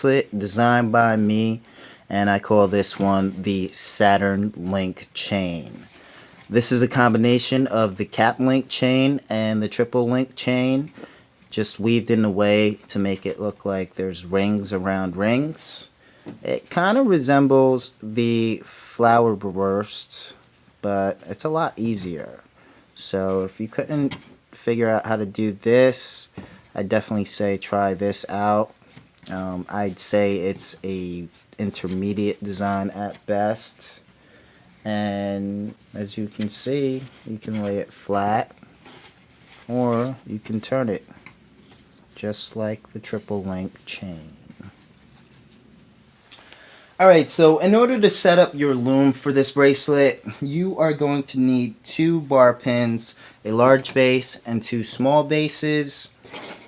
bracelet designed by me, and I call this one the Saturn Link chain. This is a combination of the cap link chain and the triple link chain, just weaved in a way to make it look like there's rings around rings. It kind of resembles the flower burst, but it's a lot easier. So if you couldn't figure out how to do this, I definitely say try this out. I'd say it's a intermediate design at best, and as you can see, you can lay it flat or you can turn it just like the triple link chain. Alright, so in order to set up your loom for this bracelet, you are going to need 2 bar pins, a large base, and 2 small bases.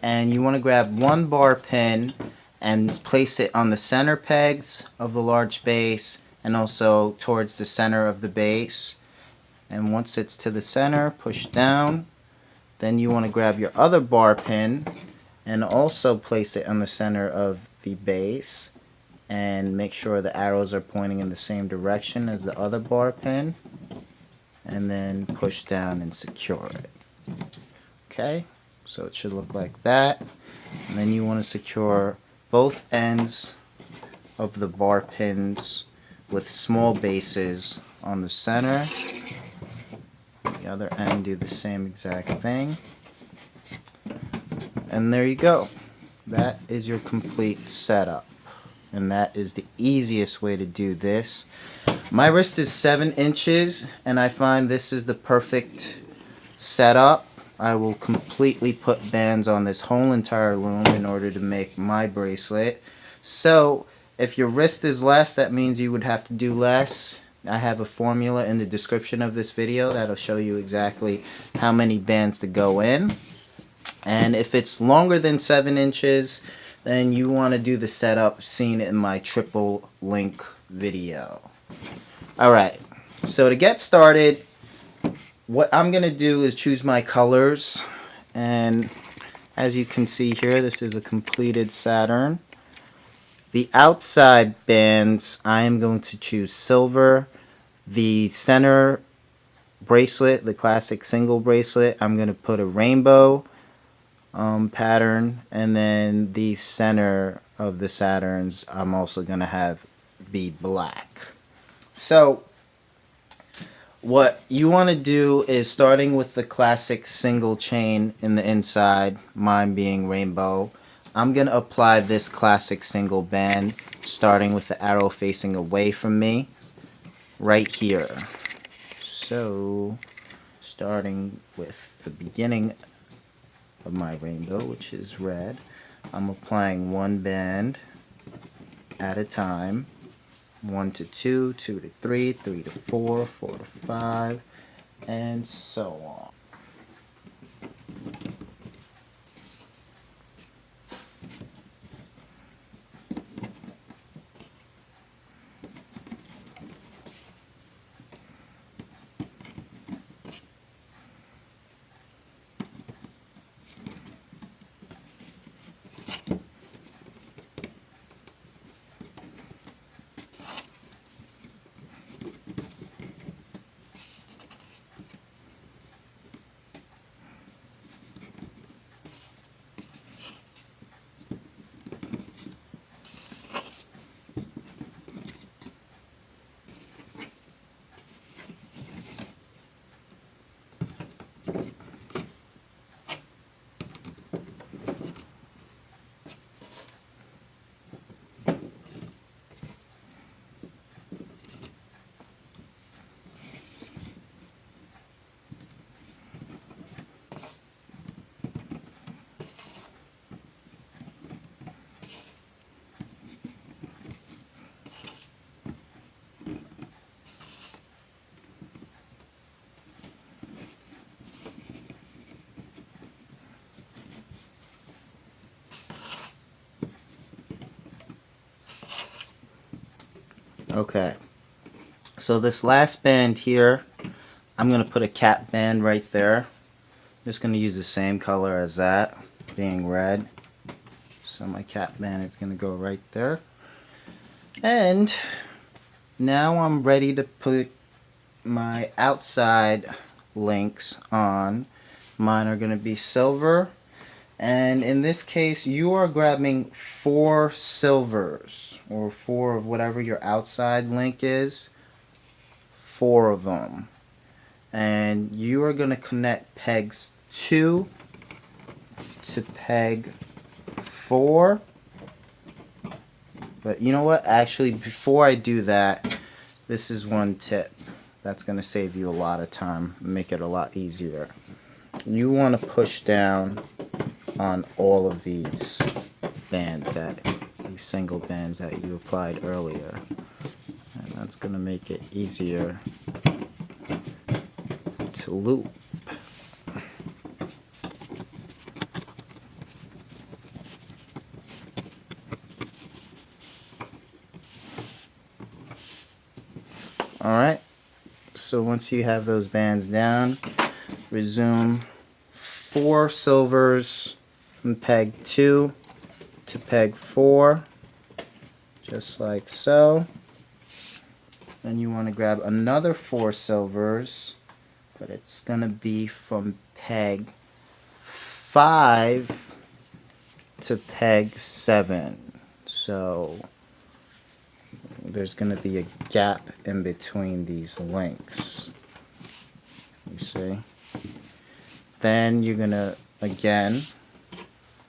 And you want to grab 1 bar pin and place it on the center pegs of the large base and also towards the center of the base. And once it's to the center, push down. Then you want to grab your other bar pin and also place it on the center of the base. And make sure the arrows are pointing in the same direction as the other bar pin, and then push down and secure it. Okay, so it should look like that. And then you want to secure both ends of the bar pins with small bases on the center. The other end, do the same exact thing. And there you go. That is your complete setup. And that is the easiest way to do this. My wrist is 7 inches, and I find this is the perfect setup. I will completely put bands on this whole entire loom in order to make my bracelet. So if your wrist is less, that means you would have to do less. I have a formula in the description of this video that'll show you exactly how many bands to go in. And if it's longer than 7 inches, then you want to do the setup seen in my triple link video. Alright, so to get started, what I'm going to do is choose my colors. And as you can see here, this is a completed Saturn. The outside bands, I am going to choose silver. The center bracelet, the classic single bracelet, I'm going to put a rainbow pattern, and then the center of the Saturns I'm also going to have be black. So what you want to do is, starting with the classic single chain in the inside, mine being rainbow, I'm going to apply this classic single band starting with the arrow facing away from me right here. So starting with the beginning of my rainbow, which is red, I'm applying 1 band at a time. 1 to 2, 2 to 3, 3 to 4, 4 to 5, and so on. Okay, so this last band here, I'm going to put a cap band right there. I'm just going to use the same color as that, being red. So my cap band is going to go right there. And now I'm ready to put my outside links on. Mine are going to be silver. And in this case, you are grabbing 4 silvers, or 4 of whatever your outside link is. 4 of them. And you are going to connect pegs 2 to peg 4. But you know what? Actually, before I do that, this is one tip. That's going to save you a lot of time, make it a lot easier. You want to push down on all of these bands, these single bands that you applied earlier. And that's going to make it easier to loop. Alright, so once you have those bands down, resume 4 silvers from peg 2 to peg 4, just like so. Then you want to grab another 4 silvers, but it's going to be from peg 5 to peg 7. So there's going to be a gap in between these links. You see? Then you're going to again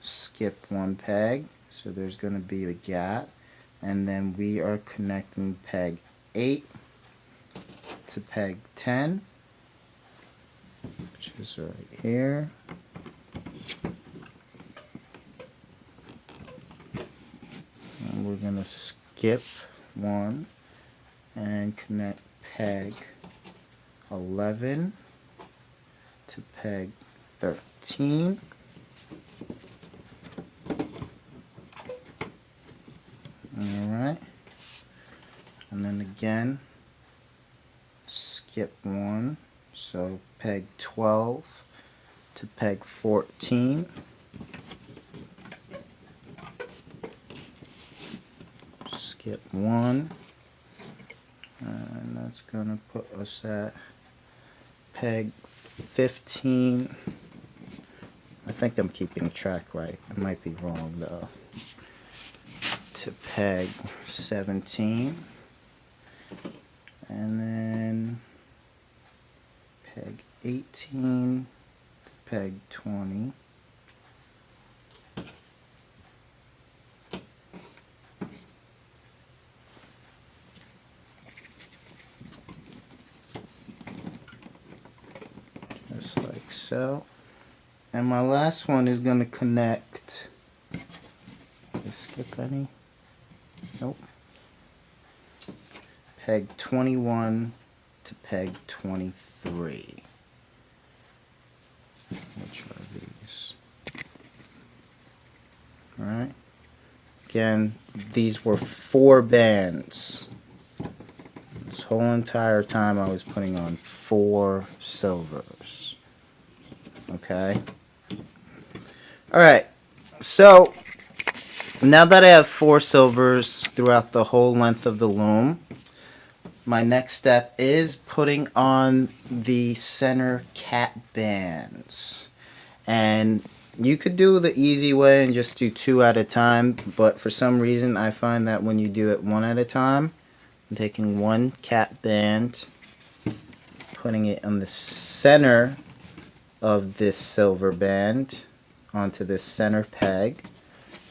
skip 1 peg, so there's going to be a gap, and then we are connecting peg 8 to peg 10, which is right here. And we're going to skip 1 and connect peg 11 to peg 13. Alright, and then again skip 1, so peg 12 to peg 14. Skip 1, and that's going to put us at peg 15. I think I'm keeping track right. I might be wrong though. To peg 17, and then peg 18 to peg 20. Just like so. And my last one is going to connect. Did I skip any? Nope. Peg 21 to peg 23. Which are these? Alright. Again, these were 4 bands. This whole entire time I was putting on 4 silvers. Okay? Alright, so now that I have 4 silvers throughout the whole length of the loom, my next step is putting on the center cap bands. And you could do the easy way and just do 2 at a time, but for some reason I find that when you do it 1 at a time, I'm taking 1 cap band, putting it on the center of this silver band onto this center peg.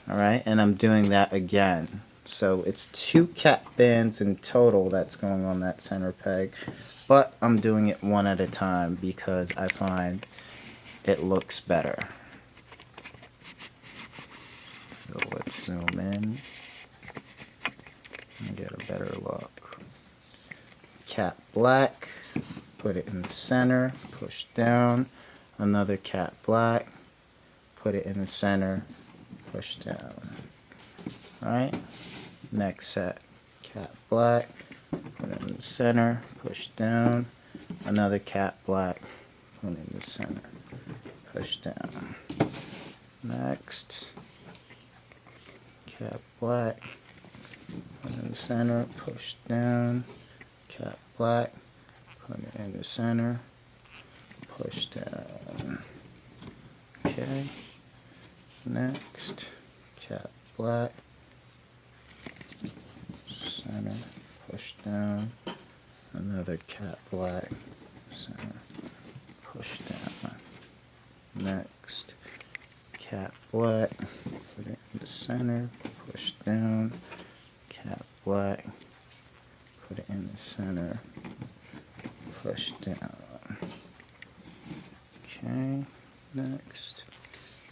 Alright, and I'm doing that again. So it's 2 cap bands in total that's going on that center peg, but I'm doing it 1 at a time because I find it looks better. So let's zoom in and get a better look. Cap black, put it in the center, push down, another cap black, put it in the center, push down. Alright, next set, cap black, put it in the center, push down, another cap black, put it in the center, push down. Next, cap black, put it in the center, push down, cap black, put it in the center, push down. Okay, next, cap black, center, push down, another cap black, center, push down. Next, cap black, put it in the center, push down, cap black, put it in the center, push down. Okay, next,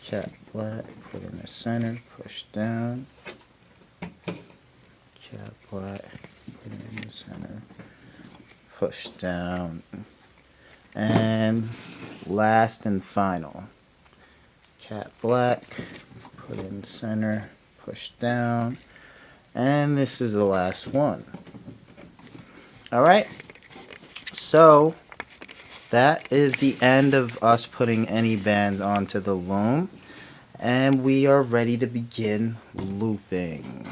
cap black, put it in the center, push down, cap black, put it in the center, push down. And last and final, cap black, put it in the center, push down, and this is the last one. Alright, so that is the end of us putting any bands onto the loom, and we are ready to begin looping.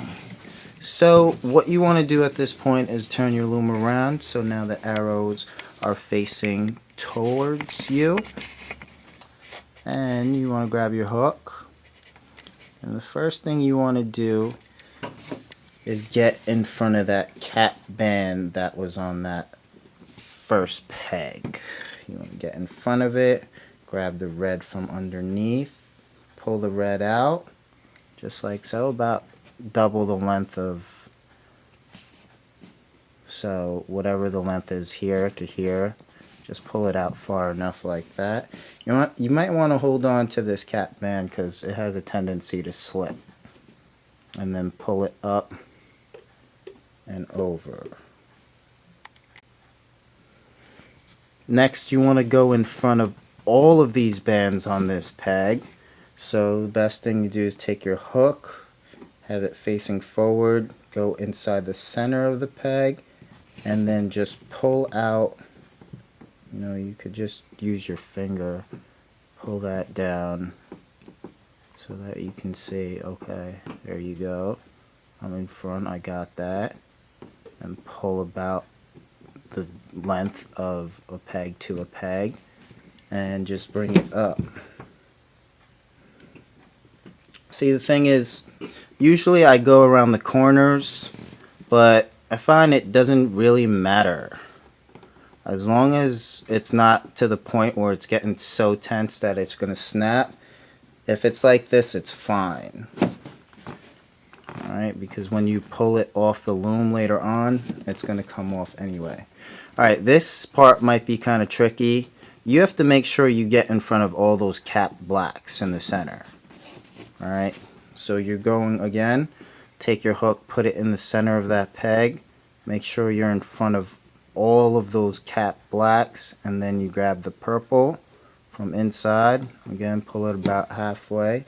So what you want to do at this point is turn your loom around so now the arrows are facing towards you, and you want to grab your hook, and the first thing you want to do is get in front of that cap band that was on that first peg. You want to get in front of it, grab the red from underneath, pull the red out just like so, about double the length of, so whatever the length is here to here, just pull it out far enough like that. You might want to hold on to this cap band because it has a tendency to slip, and then pull it up and over. Next, you want to go in front of all of these bands on this peg. So the best thing to do is take your hook, have it facing forward, go inside the center of the peg, and then just pull out. You know, you could just use your finger, pull that down so that you can see, okay, there you go. I'm in front, I got that. And pull about the length of a peg to a peg and just bring it up. See, the thing is, usually I go around the corners, but I find it doesn't really matter. As long as it's not to the point where it's getting so tense that it's going to snap. If it's like this, it's fine. Alright, because when you pull it off the loom later on, it's going to come off anyway. Alright, this part might be kind of tricky. You have to make sure you get in front of all those cap blacks in the center. Alright, so you're going again, take your hook, put it in the center of that peg, make sure you're in front of all of those cap blacks, and then you grab the purple from inside, again pull it about halfway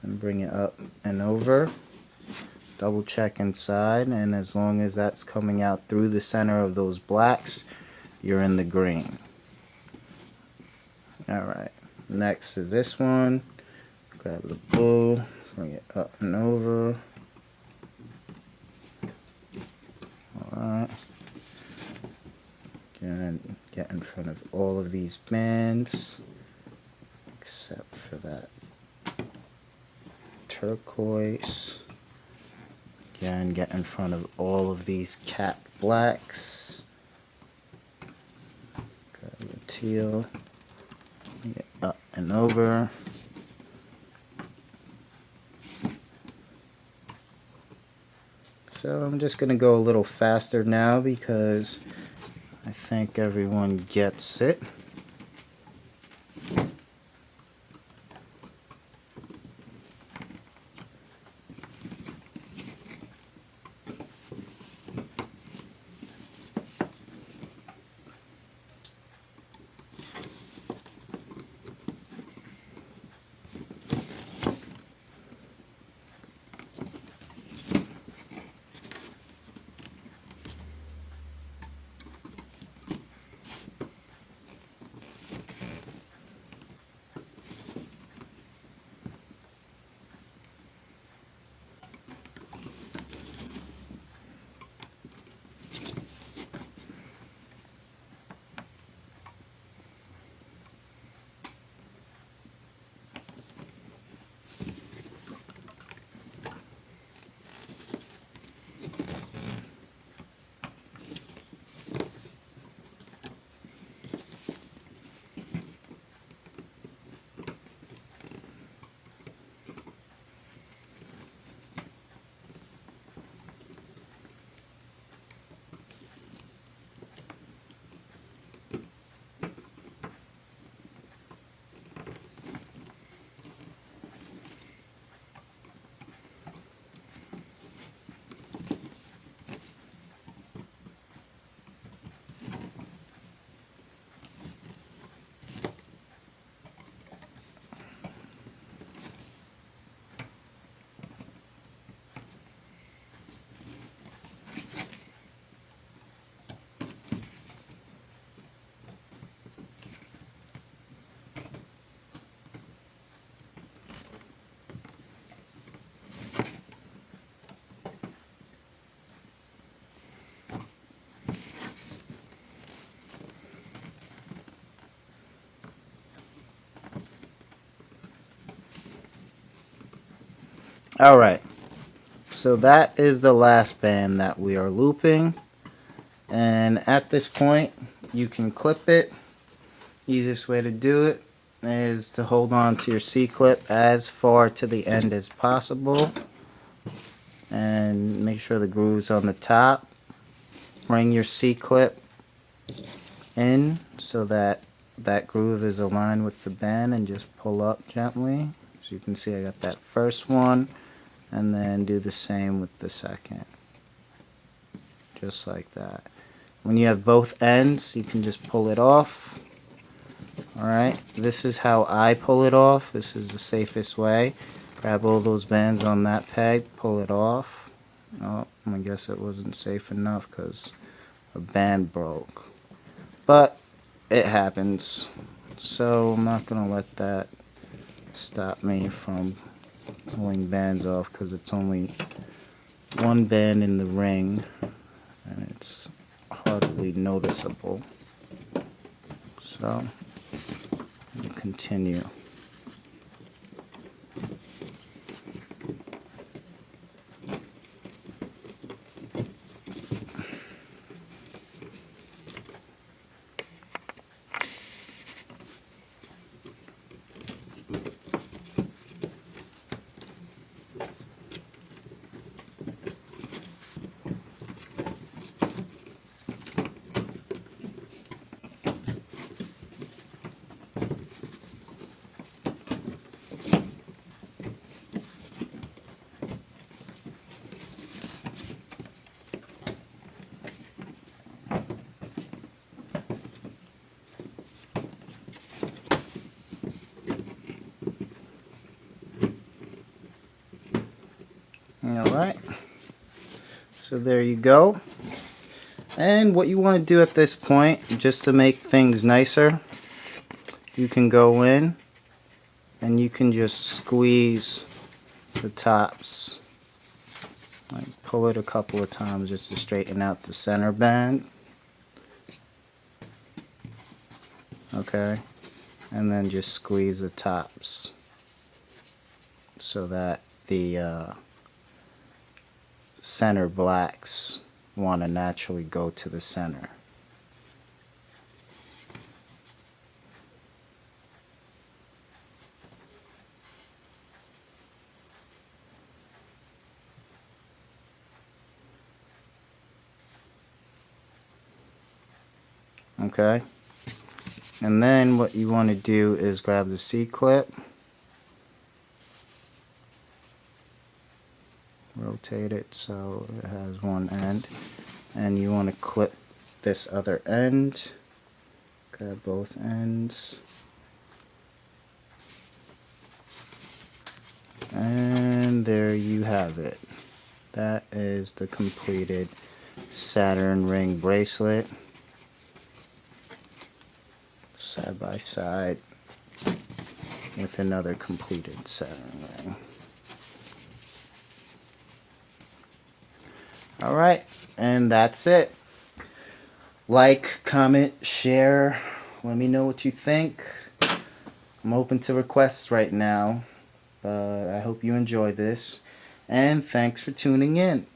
and bring it up and over, double check inside, and as long as that's coming out through the center of those blacks, you're in the green. Alright, next is this one, grab the blue, bring it up and over. Alright. Again, get in front of all of these bands, except for that turquoise. Again, get in front of all of these cap blacks. Grab the teal, get up and over. So I'm just going to go a little faster now because I think everyone gets it. Alright, so that is the last band that we are looping. And at this point, you can clip it. Easiest way to do it is to hold on to your C-clip as far to the end as possible. And make sure the groove's on the top. Bring your C-clip in so that that groove is aligned with the band and just pull up gently. So you can see I got that first one, and then do the same with the second. Just like that. When you have both ends, you can just pull it off. Alright, this is how I pull it off. This is the safest way. Grab all those bands on that peg, pull it off. Oh, I guess it wasn't safe enough because a band broke. But it happens. So I'm not going to let that stop me from pulling bands off because it's only one band in the ring and it's hardly noticeable. So we'll continue. Alright, so there you go. And what you want to do at this point, just to make things nicer, you can go in and you can just squeeze the tops. Like pull it a couple of times just to straighten out the center band. Okay, and then just squeeze the tops so that the center blacks want to naturally go to the center. Okay, and then what you want to do is grab the C-clip, rotate it so it has one end, and you want to clip this other end. Grab both ends, and there you have it. That is the completed Saturn ring bracelet, side by side with another completed Saturn ring. Alright, and that's it. Like, comment, share, let me know what you think. I'm open to requests right now, but I hope you enjoyed this, and thanks for tuning in.